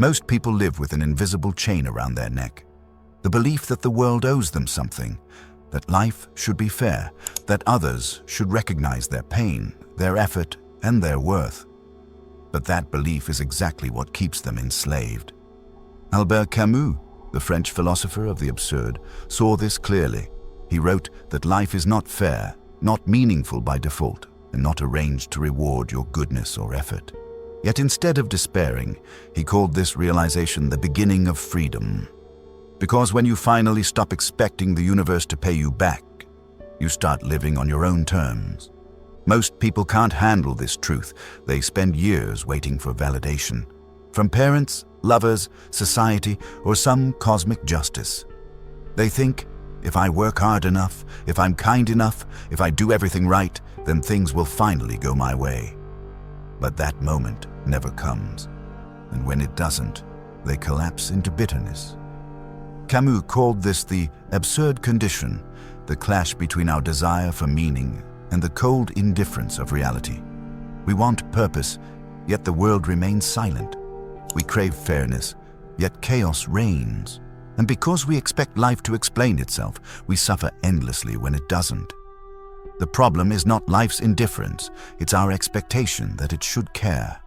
Most people live with an invisible chain around their neck. The belief that the world owes them something, that life should be fair, that others should recognize their pain, their effort, and their worth. But that belief is exactly what keeps them enslaved. Albert Camus, the French philosopher of the absurd, saw this clearly. He wrote that life is not fair, not meaningful by default, and not arranged to reward your goodness or effort. Yet instead of despairing, he called this realization the beginning of freedom. Because when you finally stop expecting the universe to pay you back, you start living on your own terms. Most people can't handle this truth. They spend years waiting for validation. From parents, lovers, society, or some cosmic justice. They think, if I work hard enough, if I'm kind enough, if I do everything right, then things will finally go my way. But that moment never comes. And when it doesn't, they collapse into bitterness. Camus called this the absurd condition, the clash between our desire for meaning and the cold indifference of reality. We want purpose, yet the world remains silent. We crave fairness, yet chaos reigns. And because we expect life to explain itself, we suffer endlessly when it doesn't. The problem is not life's indifference, it's our expectation that it should care.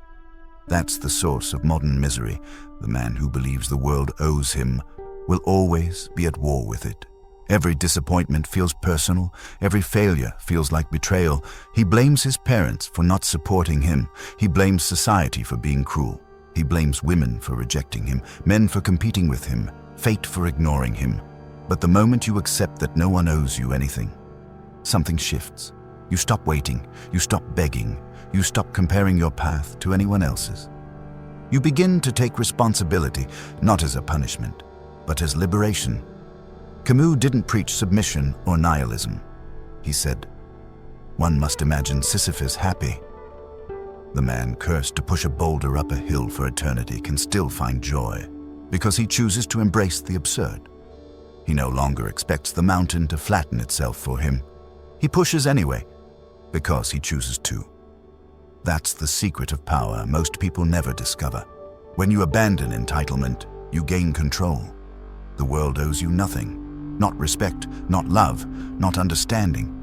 That's the source of modern misery. The man who believes the world owes him will always be at war with it. Every disappointment feels personal, every failure feels like betrayal. He blames his parents for not supporting him. He blames society for being cruel. He blames women for rejecting him, men for competing with him, fate for ignoring him. But the moment you accept that no one owes you anything, something shifts. You stop waiting, you stop begging, you stop comparing your path to anyone else's. You begin to take responsibility, not as a punishment, but as liberation. Camus didn't preach submission or nihilism. He said, one must imagine Sisyphus happy. The man cursed to push a boulder up a hill for eternity can still find joy, because he chooses to embrace the absurd. He no longer expects the mountain to flatten itself for him. He pushes anyway, because he chooses to. That's the secret of power most people never discover. When you abandon entitlement, you gain control. The world owes you nothing. Not respect, not love, not understanding.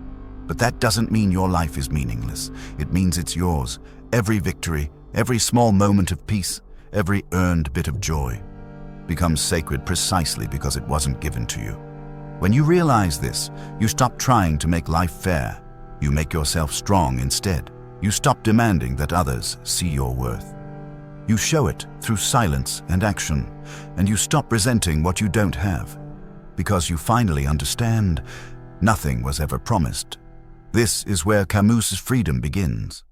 But that doesn't mean your life is meaningless. It means it's yours. Every victory, every small moment of peace, every earned bit of joy becomes sacred precisely because it wasn't given to you. When you realize this, you stop trying to make life fair. You make yourself strong instead. You stop demanding that others see your worth. You show it through silence and action, and you stop resenting what you don't have, because you finally understand nothing was ever promised. This is where Camus's freedom begins,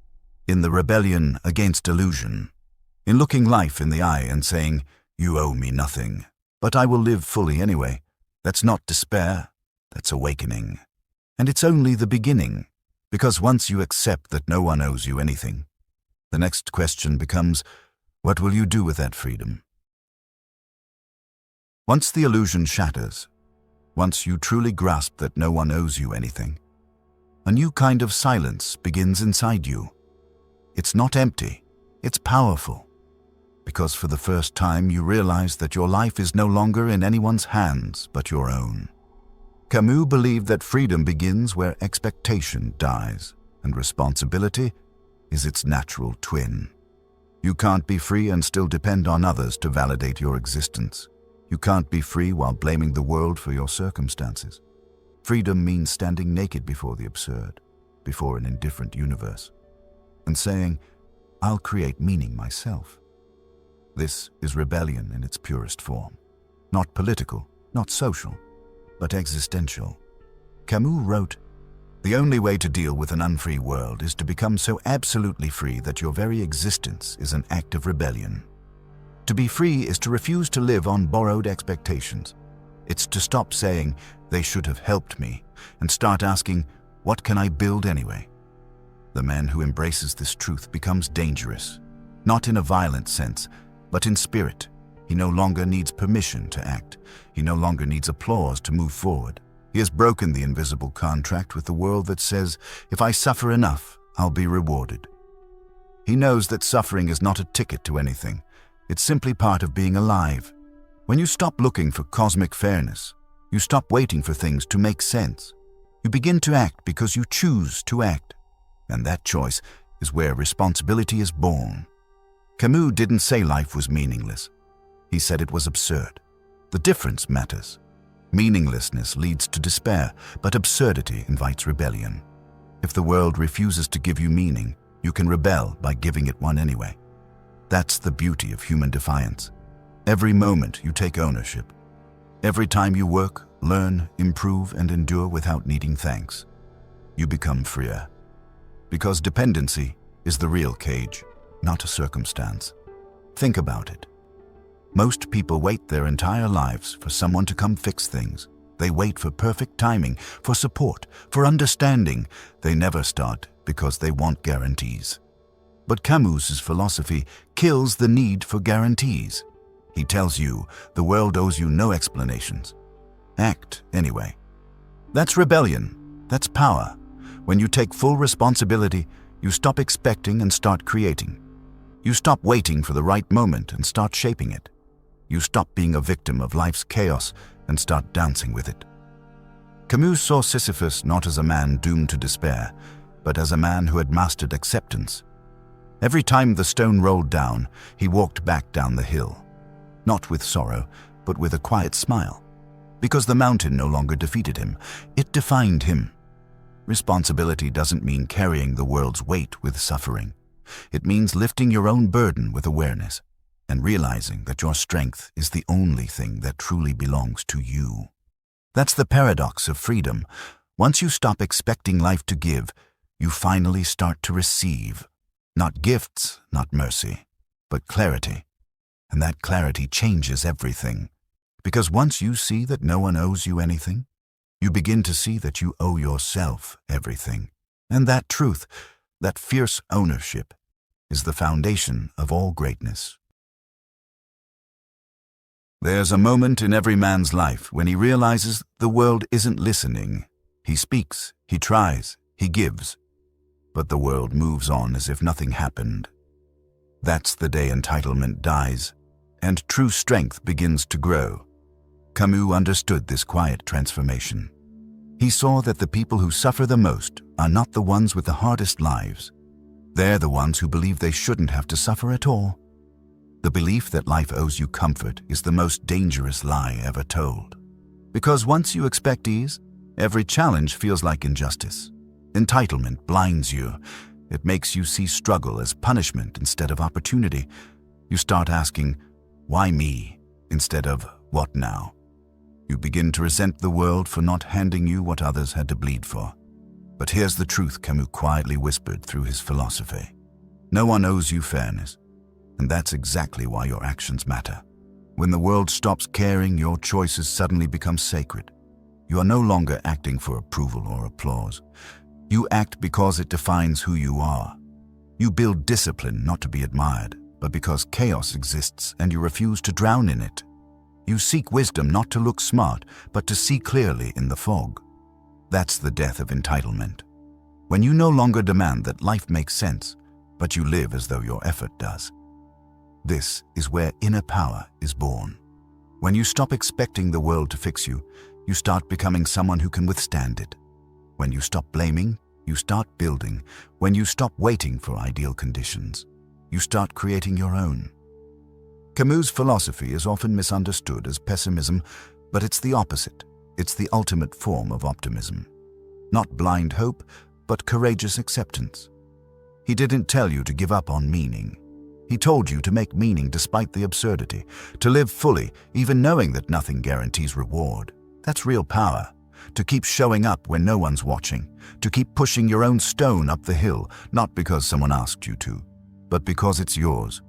in the rebellion against illusion, in looking life in the eye and saying, you owe me nothing, but I will live fully anyway. That's not despair, that's awakening. And it's only the beginning, because once you accept that no one owes you anything, the next question becomes, what will you do with that freedom? Once the illusion shatters, once you truly grasp that no one owes you anything, a new kind of silence begins inside you. It's not empty, it's powerful, because for the first time you realize that your life is no longer in anyone's hands but your own. Camus believed that freedom begins where expectation dies, and responsibility is its natural twin. You can't be free and still depend on others to validate your existence. You can't be free while blaming the world for your circumstances. Freedom means standing naked before the absurd, before an indifferent universe, and saying, I'll create meaning myself. This is rebellion in its purest form. Not political, not social, but existential. Camus wrote, the only way to deal with an unfree world is to become so absolutely free that your very existence is an act of rebellion. To be free is to refuse to live on borrowed expectations. It's to stop saying, they should have helped me, and start asking, what can I build anyway? The man who embraces this truth becomes dangerous, not in a violent sense, but in spirit. He no longer needs permission to act. He no longer needs applause to move forward. He has broken the invisible contract with the world that says, if I suffer enough, I'll be rewarded. He knows that suffering is not a ticket to anything. It's simply part of being alive. When you stop looking for cosmic fairness, you stop waiting for things to make sense. You begin to act because you choose to act. And that choice is where responsibility is born. Camus didn't say life was meaningless. He said it was absurd. The difference matters. Meaninglessness leads to despair, but absurdity invites rebellion. If the world refuses to give you meaning, you can rebel by giving it one anyway. That's the beauty of human defiance. Every moment you take ownership. Every time you work, learn, improve, and endure without needing thanks, you become freer. Because dependency is the real cage, not a circumstance. Think about it. Most people wait their entire lives for someone to come fix things. They wait for perfect timing, for support, for understanding. They never start because they want guarantees. But Camus's philosophy kills the need for guarantees. He tells you the world owes you no explanations. Act anyway. That's rebellion. That's power. When you take full responsibility, you stop expecting and start creating. You stop waiting for the right moment and start shaping it. You stop being a victim of life's chaos and start dancing with it. Camus saw Sisyphus not as a man doomed to despair, but as a man who had mastered acceptance. Every time the stone rolled down, he walked back down the hill. Not with sorrow, but with a quiet smile. Because the mountain no longer defeated him, it defined him. Responsibility doesn't mean carrying the world's weight with suffering. It means lifting your own burden with awareness and realizing that your strength is the only thing that truly belongs to you. That's the paradox of freedom. Once you stop expecting life to give, you finally start to receive. Not gifts, not mercy, but clarity. And that clarity changes everything. Because once you see that no one owes you anything, you begin to see that you owe yourself everything. And that truth, that fierce ownership, is the foundation of all greatness. There's a moment in every man's life when he realizes the world isn't listening. He speaks, he tries, he gives. But the world moves on as if nothing happened. That's the day entitlement dies, and true strength begins to grow. Camus understood this quiet transformation. He saw that the people who suffer the most are not the ones with the hardest lives. They're the ones who believe they shouldn't have to suffer at all. The belief that life owes you comfort is the most dangerous lie ever told. Because once you expect ease, every challenge feels like injustice. Entitlement blinds you. It makes you see struggle as punishment instead of opportunity. You start asking, why me, instead of what now? You begin to resent the world for not handing you what others had to bleed for. But here's the truth Camus quietly whispered through his philosophy. No one owes you fairness, and that's exactly why your actions matter. When the world stops caring, your choices suddenly become sacred. You are no longer acting for approval or applause. You act because it defines who you are. You build discipline not to be admired, but because chaos exists and you refuse to drown in it. You seek wisdom not to look smart, but to see clearly in the fog. That's the death of entitlement. When you no longer demand that life makes sense, but you live as though your effort does. This is where inner power is born. When you stop expecting the world to fix you, you start becoming someone who can withstand it. When you stop blaming, you start building. When you stop waiting for ideal conditions, you start creating your own. Camus' philosophy is often misunderstood as pessimism, but it's the opposite. It's the ultimate form of optimism. Not blind hope, but courageous acceptance. He didn't tell you to give up on meaning. He told you to make meaning despite the absurdity, to live fully, even knowing that nothing guarantees reward. That's real power. To keep showing up when no one's watching, to keep pushing your own stone up the hill, not because someone asked you to, but because it's yours.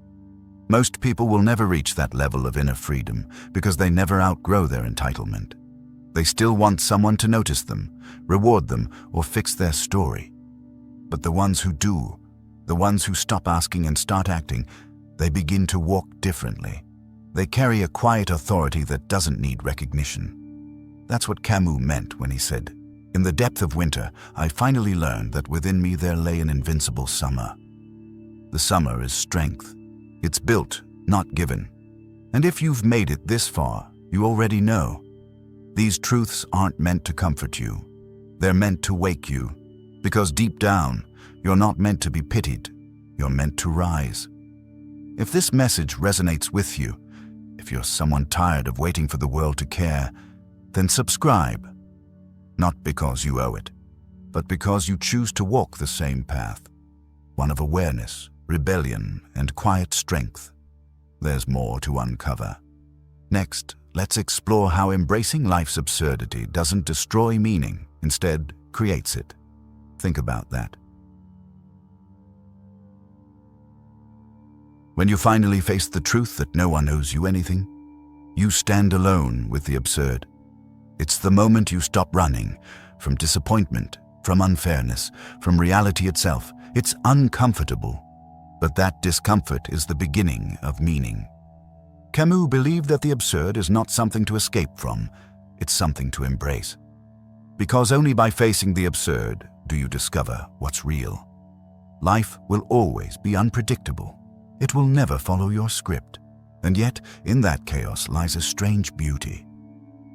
Most people will never reach that level of inner freedom because they never outgrow their entitlement. They still want someone to notice them, reward them, or fix their story. But the ones who do, the ones who stop asking and start acting, they begin to walk differently. They carry a quiet authority that doesn't need recognition. That's what Camus meant when he said, "In the depth of winter, I finally learned that within me there lay an invincible summer." The summer is strength. It's built, not given. And if you've made it this far, you already know. These truths aren't meant to comfort you. They're meant to wake you. Because deep down, you're not meant to be pitied. You're meant to rise. If this message resonates with you, if you're someone tired of waiting for the world to care, then subscribe. Not because you owe it, but because you choose to walk the same path. One of awareness, rebellion, and quiet strength. There's more to uncover. Next, let's explore how embracing life's absurdity doesn't destroy meaning, instead creates it. Think about that. When you finally face the truth that no one owes you anything, you stand alone with the absurd. It's the moment you stop running from disappointment, from unfairness, from reality itself. It's uncomfortable, but that discomfort is the beginning of meaning. Camus believed that the absurd is not something to escape from, it's something to embrace. Because only by facing the absurd do you discover what's real. Life will always be unpredictable. It will never follow your script. And yet, in that chaos lies a strange beauty.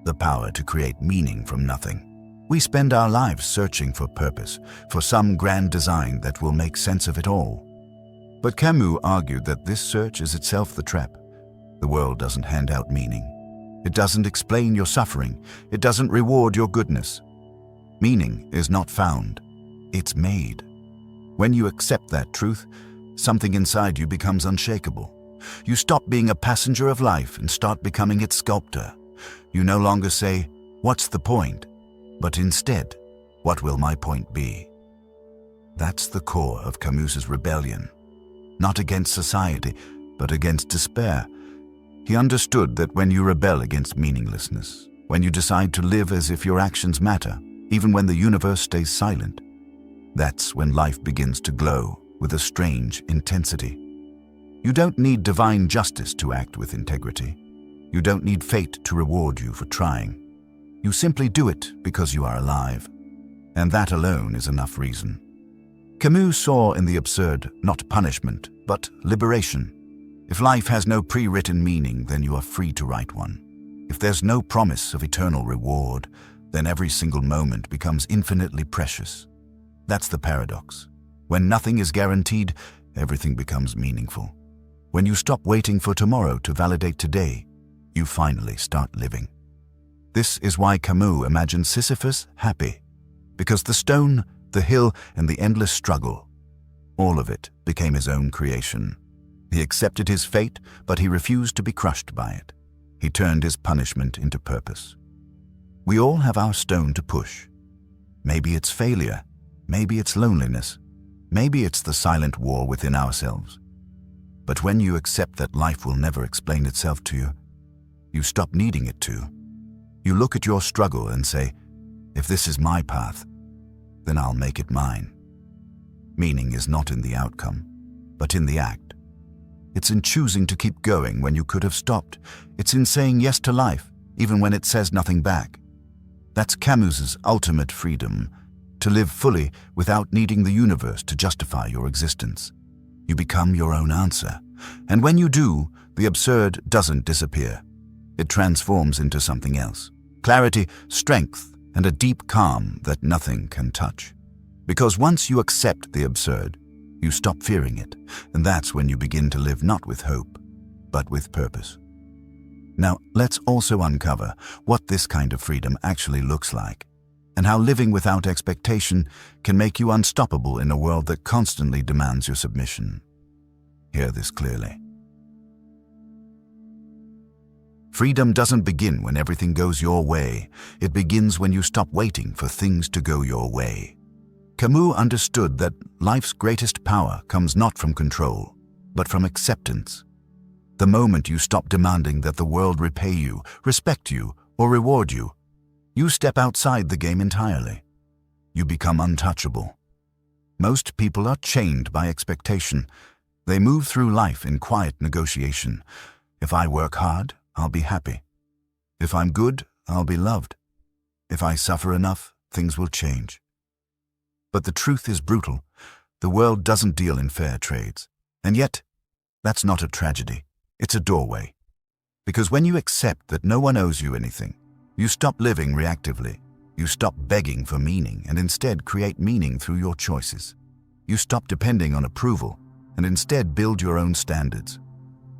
The power to create meaning from nothing. We spend our lives searching for purpose, for some grand design that will make sense of it all. But Camus argued that this search is itself the trap. The world doesn't hand out meaning. It doesn't explain your suffering. It doesn't reward your goodness. Meaning is not found. It's made. When you accept that truth, something inside you becomes unshakable. You stop being a passenger of life and start becoming its sculptor. You no longer say, "What's the point?" but instead, "What will my point be?" That's the core of Camus's rebellion. Not against society, but against despair. He understood that when you rebel against meaninglessness, when you decide to live as if your actions matter, even when the universe stays silent, that's when life begins to glow with a strange intensity. You don't need divine justice to act with integrity. You don't need fate to reward you for trying. You simply do it because you are alive. And that alone is enough reason. Camus saw in the absurd not punishment, but liberation. If life has no pre-written meaning, then you are free to write one. If there's no promise of eternal reward, then every single moment becomes infinitely precious. That's the paradox. When nothing is guaranteed, everything becomes meaningful. When you stop waiting for tomorrow to validate today, you finally start living. This is why Camus imagined Sisyphus happy, because the stone, the hill, and the endless struggle, all of it became his own creation. He accepted his fate, but he refused to be crushed by it. He turned his punishment into purpose. We all have our stone to push. Maybe it's failure, maybe it's loneliness, maybe it's the silent war within ourselves. But when you accept that life will never explain itself to you, you stop needing it to. You look at your struggle and say, if this is my path, then I'll make it mine. Meaning is not in the outcome, but in the act. It's in choosing to keep going when you could have stopped. It's in saying yes to life, even when it says nothing back. That's Camus's ultimate freedom, to live fully without needing the universe to justify your existence. You become your own answer. And when you do, the absurd doesn't disappear. It transforms into something else. Clarity, strength, and a deep calm that nothing can touch. Because once you accept the absurd, you stop fearing it, and that's when you begin to live not with hope, but with purpose. Now, let's also uncover what this kind of freedom actually looks like, and how living without expectation can make you unstoppable in a world that constantly demands your submission. Hear this clearly. Freedom doesn't begin when everything goes your way. It begins when you stop waiting for things to go your way. Camus understood that life's greatest power comes not from control, but from acceptance. The moment you stop demanding that the world repay you, respect you, or reward you, you step outside the game entirely. You become untouchable. Most people are chained by expectation. They move through life in quiet negotiation. If I work hard, I'll be happy. If I'm good, I'll be loved. If I suffer enough, things will change. But the truth is brutal. The world doesn't deal in fair trades. And yet, that's not a tragedy. It's a doorway. Because when you accept that no one owes you anything, you stop living reactively. You stop begging for meaning and instead create meaning through your choices. You stop depending on approval and instead build your own standards.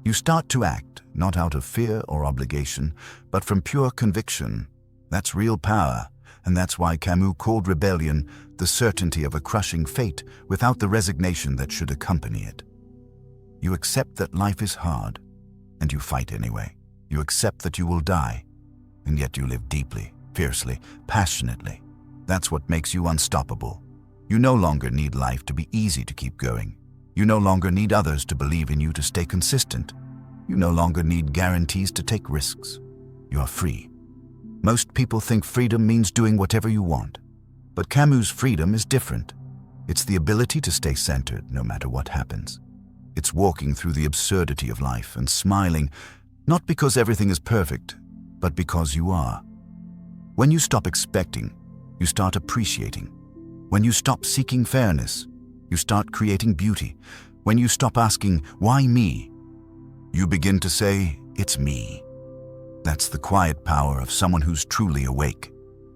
You start to act, not out of fear or obligation, but from pure conviction. That's real power, and that's why Camus called rebellion the certainty of a crushing fate without the resignation that should accompany it. You accept that life is hard, and you fight anyway. You accept that you will die, and yet you live deeply, fiercely, passionately. That's what makes you unstoppable. You no longer need life to be easy to keep going. You no longer need others to believe in you to stay consistent. You no longer need guarantees to take risks. You are free. Most people think freedom means doing whatever you want. But Camus' freedom is different. It's the ability to stay centered no matter what happens. It's walking through the absurdity of life and smiling, not because everything is perfect, but because you are. When you stop expecting, you start appreciating. When you stop seeking fairness, you start creating beauty. When you stop asking, why me? You begin to say, it's me. That's the quiet power of someone who's truly awake.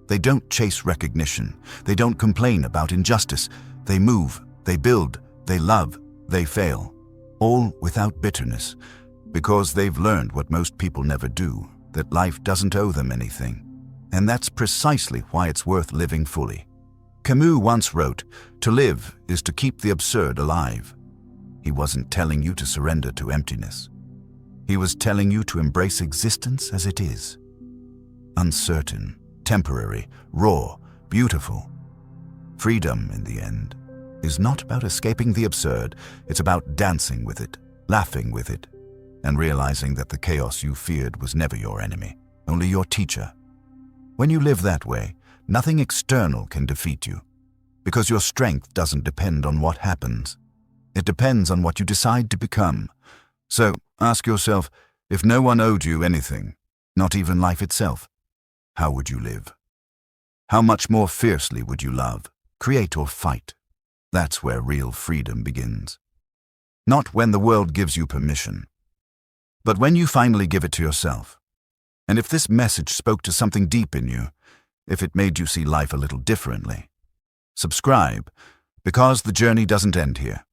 They don't chase recognition. They don't complain about injustice. They move, they build, they love, they fail. All without bitterness, because they've learned what most people never do, that life doesn't owe them anything. And that's precisely why it's worth living fully. Camus once wrote, "To live is to keep the absurd alive." He wasn't telling you to surrender to emptiness. He was telling you to embrace existence as it is. Uncertain, temporary, raw, beautiful. Freedom, in the end, is not about escaping the absurd. It's about dancing with it, laughing with it, and realizing that the chaos you feared was never your enemy, only your teacher. When you live that way, nothing external can defeat you, because your strength doesn't depend on what happens. It depends on what you decide to become. So ask yourself, if no one owed you anything, not even life itself, how would you live? How much more fiercely would you love, create, or fight? That's where real freedom begins. Not when the world gives you permission, but when you finally give it to yourself. And if this message spoke to something deep in you, if it made you see life a little differently, subscribe, because the journey doesn't end here.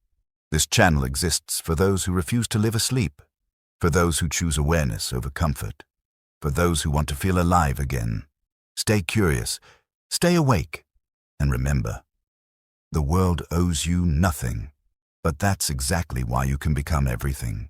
This channel exists for those who refuse to live asleep, for those who choose awareness over comfort, for those who want to feel alive again. Stay curious, stay awake, and remember, the world owes you nothing, but that's exactly why you can become everything.